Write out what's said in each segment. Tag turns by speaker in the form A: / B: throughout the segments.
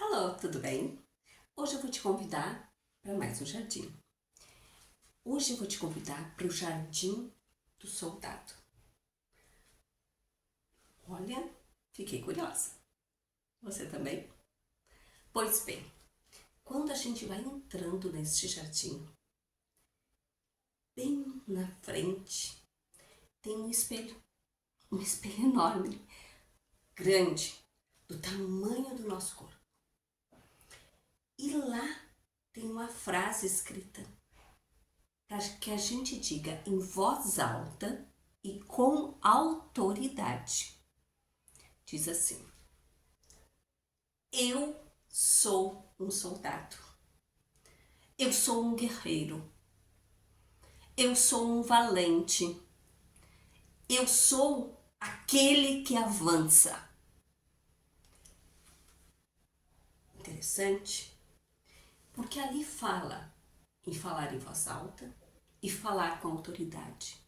A: Alô, tudo bem? Hoje eu vou te convidar para mais um jardim. Hoje eu vou te convidar para o Jardim do Soldado. Olha, fiquei curiosa. Você também? Pois bem, quando a gente vai entrando neste jardim, bem na frente tem um espelho enorme, grande, do tamanho do nosso corpo. E lá tem uma frase escrita para que a gente diga em voz alta e com autoridade. Diz assim: eu sou um soldado, eu sou um guerreiro, eu sou um valente, eu sou aquele que avança. Interessante, porque ali fala em falar em voz alta e falar com autoridade.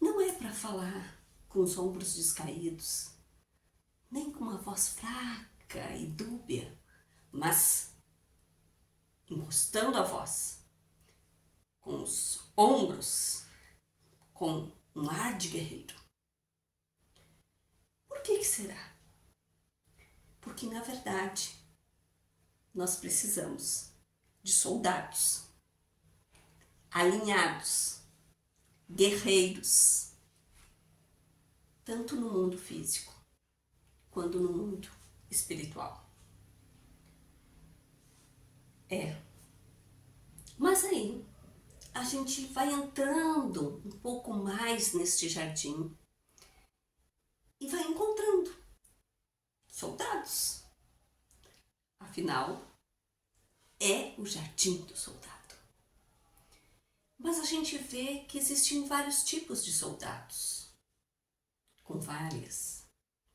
A: Não é para falar com os ombros descaídos, nem com uma voz fraca e dúbia, mas encostando a voz, com os ombros, com um ar de guerreiro. Por que será? Porque, na verdade, nós precisamos de soldados alinhados, guerreiros, tanto no mundo físico quanto no mundo espiritual. Mas aí a gente vai entrando um pouco mais neste jardim e vai encontrando soldados. Afinal, é o Jardim do Soldado. Mas a gente vê que existem vários tipos de soldados, com várias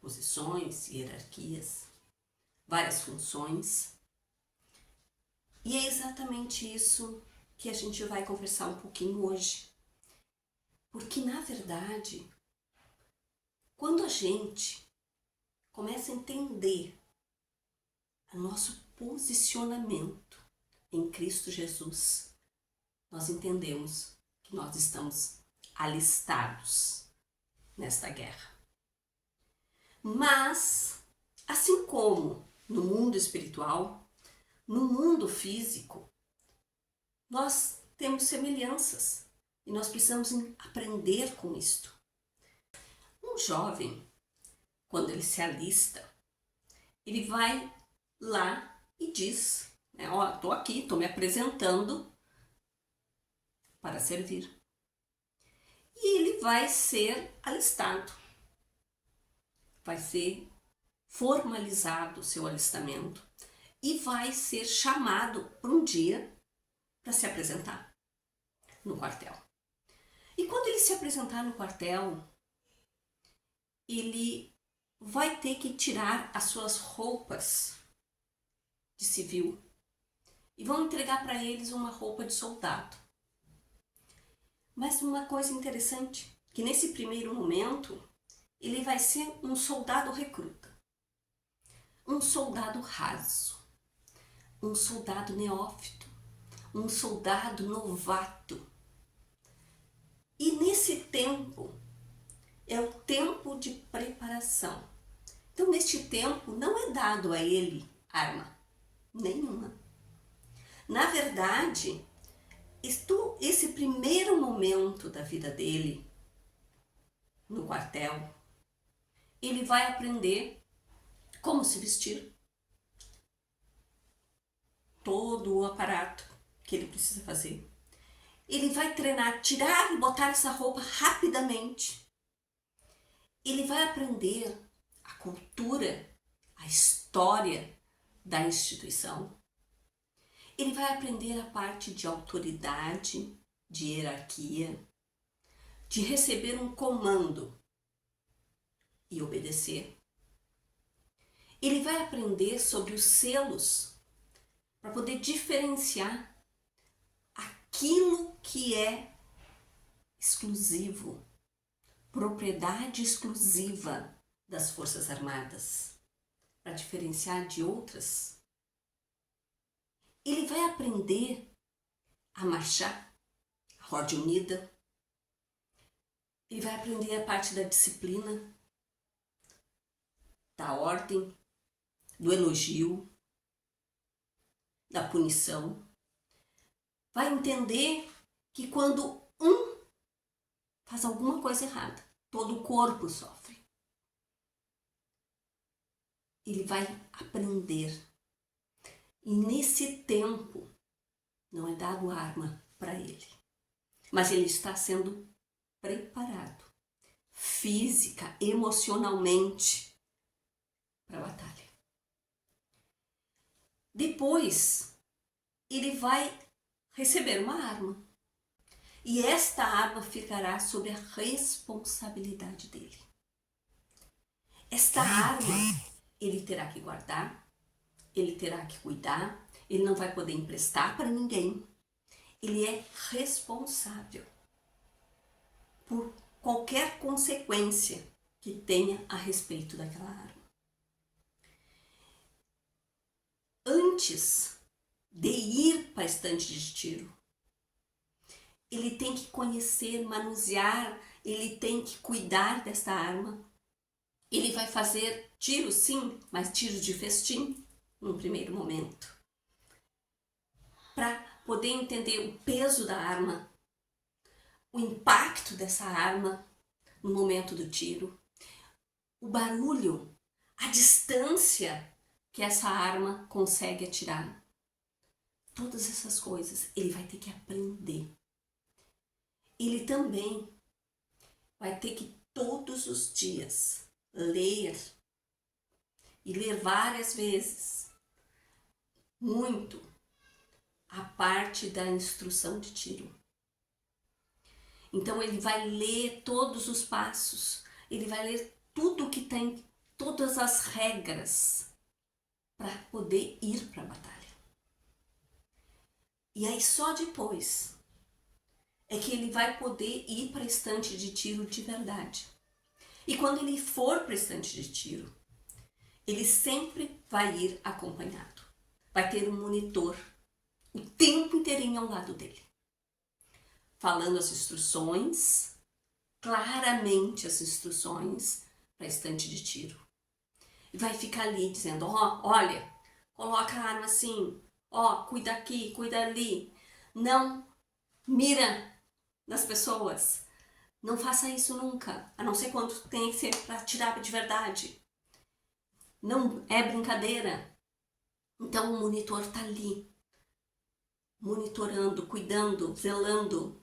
A: posições, hierarquias, várias funções. E é exatamente isso que a gente vai conversar um pouquinho hoje. Porque, na verdade, quando a gente começa a entender o nosso posicionamento em Cristo Jesus, nós entendemos que nós estamos alistados nesta guerra. Mas, assim como no mundo espiritual, no mundo físico, nós temos semelhanças e nós precisamos aprender com isto. Um jovem, quando ele se alista, ele vai lá e diz, ó, tô aqui, tô me apresentando para servir. E ele vai ser alistado. Vai ser formalizado o seu alistamento e vai ser chamado para um dia para se apresentar no quartel. E quando ele se apresentar no quartel, ele vai ter que tirar as suas roupas de civil e vão entregar para eles uma roupa de soldado. Mas uma coisa interessante, que nesse primeiro momento ele vai ser um soldado recruta, um soldado raso, um soldado neófito, um soldado novato. E nesse tempo é o tempo de preparação. Então, neste tempo, não é dado a ele arma nenhuma. Na verdade, esse primeiro momento da vida dele, no quartel, ele vai aprender como se vestir, todo o aparato que ele precisa fazer. Ele vai treinar, tirar e botar essa roupa rapidamente. Ele vai aprender a cultura, a história da instituição. Ele vai aprender a parte de autoridade, de hierarquia, de receber um comando e obedecer. Ele vai aprender sobre os selos para poder diferenciar aquilo que é exclusivo, propriedade exclusiva das Forças Armadas, para diferenciar de outras, ele vai aprender a marchar, a ordem unida, ele vai aprender a parte da disciplina, da ordem, do elogio, da punição. Vai entender que quando um faz alguma coisa errada, todo o corpo sofre. Ele vai aprender. E nesse tempo, não é dado arma para ele, mas ele está sendo preparado, física, emocionalmente, para a batalha. Depois, ele vai receber uma arma. E esta arma ficará sob a responsabilidade dele. Esta arma ele terá que guardar, ele terá que cuidar, ele não vai poder emprestar para ninguém. Ele é responsável por qualquer consequência que tenha a respeito daquela arma. Antes de ir para a estante de tiro, ele tem que conhecer, manusear, ele tem que cuidar desta arma. Ele vai fazer tiros, sim, mas tiros de festim, num primeiro momento. Para poder entender o peso da arma, o impacto dessa arma no momento do tiro, o barulho, a distância que essa arma consegue atirar. Todas essas coisas ele vai ter que aprender. Ele também vai ter que todos os dias ler e ler várias vezes, muito, a parte da instrução de tiro. Então ele vai ler todos os passos, ele vai ler tudo que tem, todas as regras para poder ir para a batalha. E aí só depois é que ele vai poder ir para a estante de tiro de verdade. E quando ele for para a estante de tiro, ele sempre vai ir acompanhado. Vai ter um monitor o tempo inteirinho ao lado dele, falando as instruções, claramente as instruções para a estante de tiro. E vai ficar ali dizendo, olha, coloca a arma assim, cuida aqui, cuida ali, não mira nas pessoas, não faça isso nunca, a não ser quando tem que ser para atirar de verdade. Não é brincadeira. Então o monitor está ali, monitorando, cuidando, zelando.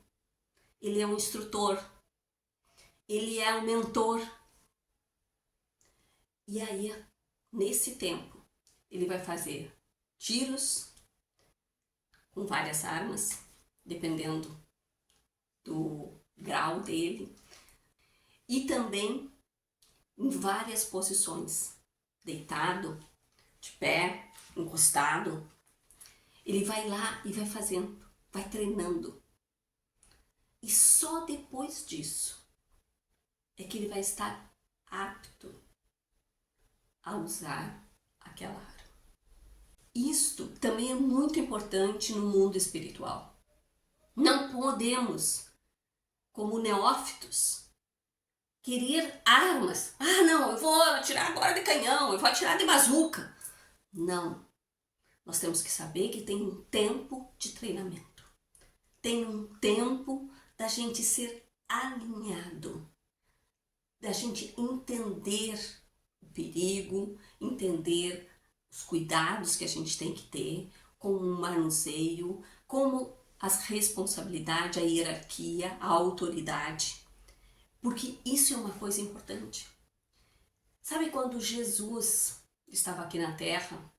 A: Ele é um instrutor, ele é um mentor. E aí, nesse tempo, ele vai fazer tiros com várias armas, dependendo do grau dele, e também em várias posições, deitado, de pé, encostado. Ele vai lá e vai fazendo, vai treinando. E só depois disso é que ele vai estar apto a usar aquela arma. Isto também é muito importante no mundo espiritual. Não podemos, como neófitos, querer armas. Não, eu vou atirar agora de canhão, eu vou atirar de bazuca. Não. Nós temos que saber que tem um tempo de treinamento. Tem um tempo da gente ser alinhado, da gente entender o perigo, entender os cuidados que a gente tem que ter com o manuseio, como as responsabilidades, a hierarquia, a autoridade, porque isso é uma coisa importante. Sabe quando Jesus estava aqui na terra,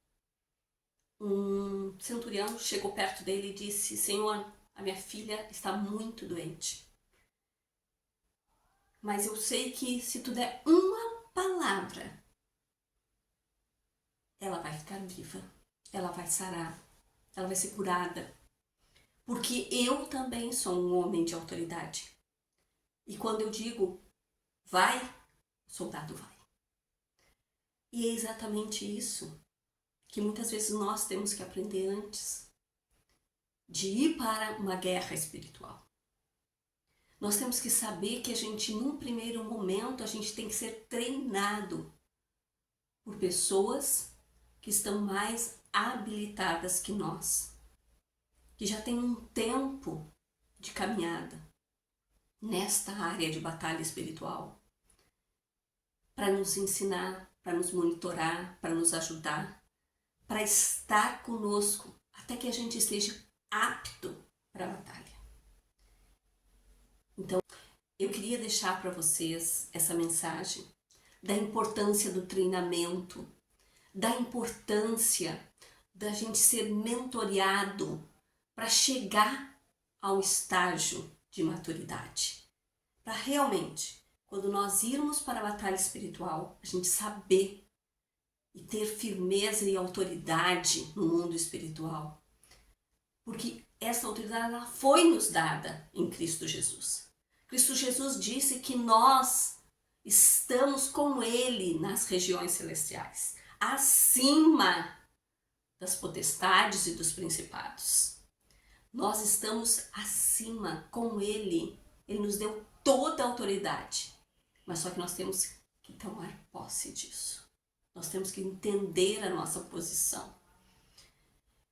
A: um centurião chegou perto dele e disse, Senhor, a minha filha está muito doente, mas eu sei que se tu der uma palavra, ela vai ficar viva, ela vai sarar, ela vai ser curada, porque eu também sou um homem de autoridade. E quando eu digo vai, o soldado vai. E é exatamente isso que muitas vezes nós temos que aprender antes de ir para uma guerra espiritual. Nós temos que saber que a gente, num primeiro momento, a gente tem que ser treinado por pessoas que estão mais habilitadas que nós, que já têm um tempo de caminhada nesta área de batalha espiritual, para nos ensinar, para nos monitorar, para nos ajudar, para estar conosco até que a gente esteja apto para a batalha. Então, eu queria deixar para vocês essa mensagem da importância do treinamento, da importância da gente ser mentoreado para chegar ao estágio de maturidade. Para realmente, quando nós irmos para a batalha espiritual, a gente saber e ter firmeza e autoridade no mundo espiritual. Porque essa autoridade ela foi nos dada em Cristo Jesus. Cristo Jesus disse que nós estamos com Ele nas regiões celestiais, acima das potestades e dos principados. Nós estamos acima com Ele. Ele nos deu toda a autoridade. Mas só que nós temos que tomar posse disso. Nós temos que entender a nossa posição.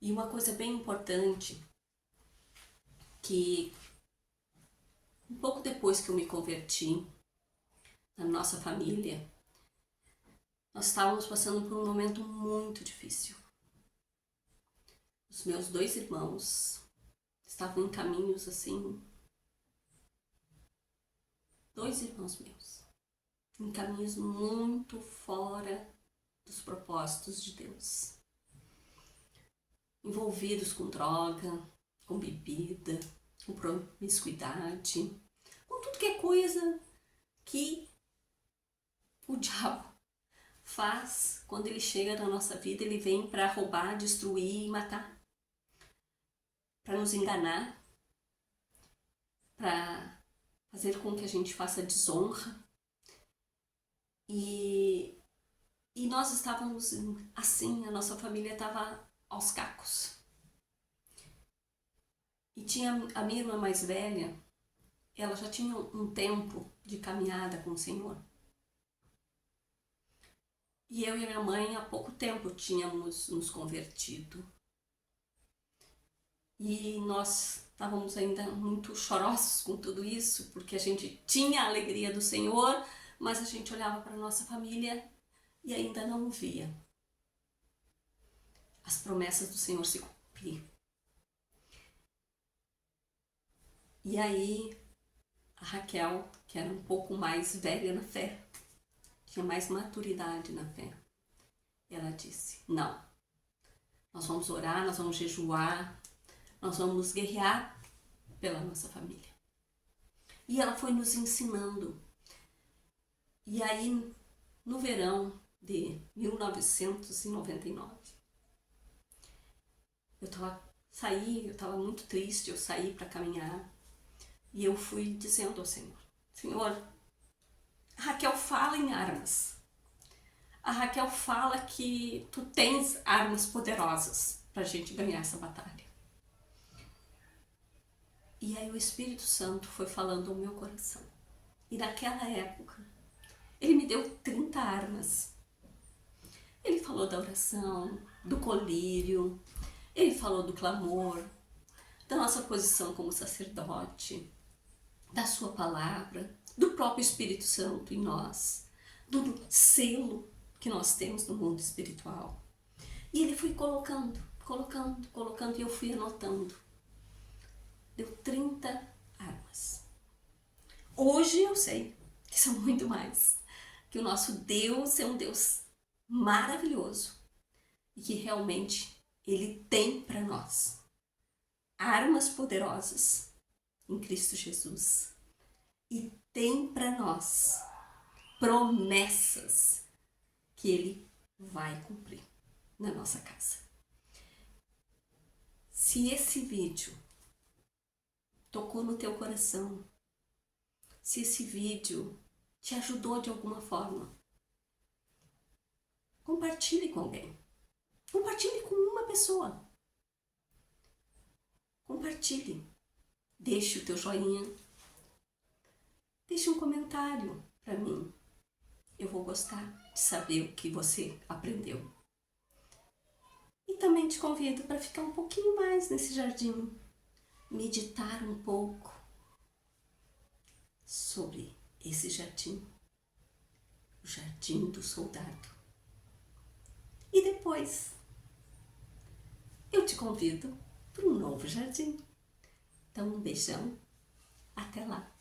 A: E uma coisa bem importante, que um pouco depois que eu me converti, na nossa família, nós estávamos passando por um momento muito difícil. Os meus 2 irmãos estavam em caminhos assim, 2 irmãos meus, em caminhos muito fora dos propósitos de Deus. Envolvidos com droga, com bebida, com promiscuidade, com tudo que é coisa que o diabo faz quando ele chega na nossa vida. Ele vem para roubar, destruir e matar, para nos enganar, para fazer com que a gente faça desonra. E nós estávamos assim, a nossa família estava aos cacos. E tinha a minha irmã mais velha, ela já tinha um tempo de caminhada com o Senhor. E eu e a minha mãe há pouco tempo tínhamos nos convertido. E nós estávamos ainda muito chorosos com tudo isso, porque a gente tinha a alegria do Senhor, mas a gente olhava para a nossa família e ainda não via as promessas do Senhor se cumprir. E aí a Raquel, que era um pouco mais velha na fé, tinha mais maturidade na fé, ela disse: não, nós vamos orar, nós vamos jejuar, nós vamos guerrear pela nossa família. E ela foi nos ensinando. E aí, no verão de 1999, eu estava muito triste, eu saí para caminhar e eu fui dizendo ao Senhor: Senhor, a Raquel fala em armas. A Raquel fala que tu tens armas poderosas para a gente ganhar essa batalha. E aí o Espírito Santo foi falando ao meu coração. E naquela época, ele me deu 30 armas. Ele falou da oração, do colírio, ele falou do clamor, da nossa posição como sacerdote, da sua palavra, do próprio Espírito Santo em nós, do selo que nós temos no mundo espiritual. E ele foi colocando, e eu fui anotando. Deu 30 armas. Hoje eu sei que são muito mais, que o nosso Deus é um Deus maravilhoso e que realmente Ele tem para nós armas poderosas em Cristo Jesus e tem para nós promessas que Ele vai cumprir na nossa casa. Se esse vídeo tocou no teu coração, se esse vídeo te ajudou de alguma forma, Compartilhe com alguém. Compartilhe com uma pessoa. Compartilhe. Deixe o teu joinha. Deixe um comentário para mim. Eu vou gostar de saber o que você aprendeu. E também te convido para ficar um pouquinho mais nesse jardim. Meditar um pouco sobre esse jardim. O jardim do soldado. E depois eu te convido para um novo jardim. Então, um beijão. Até lá.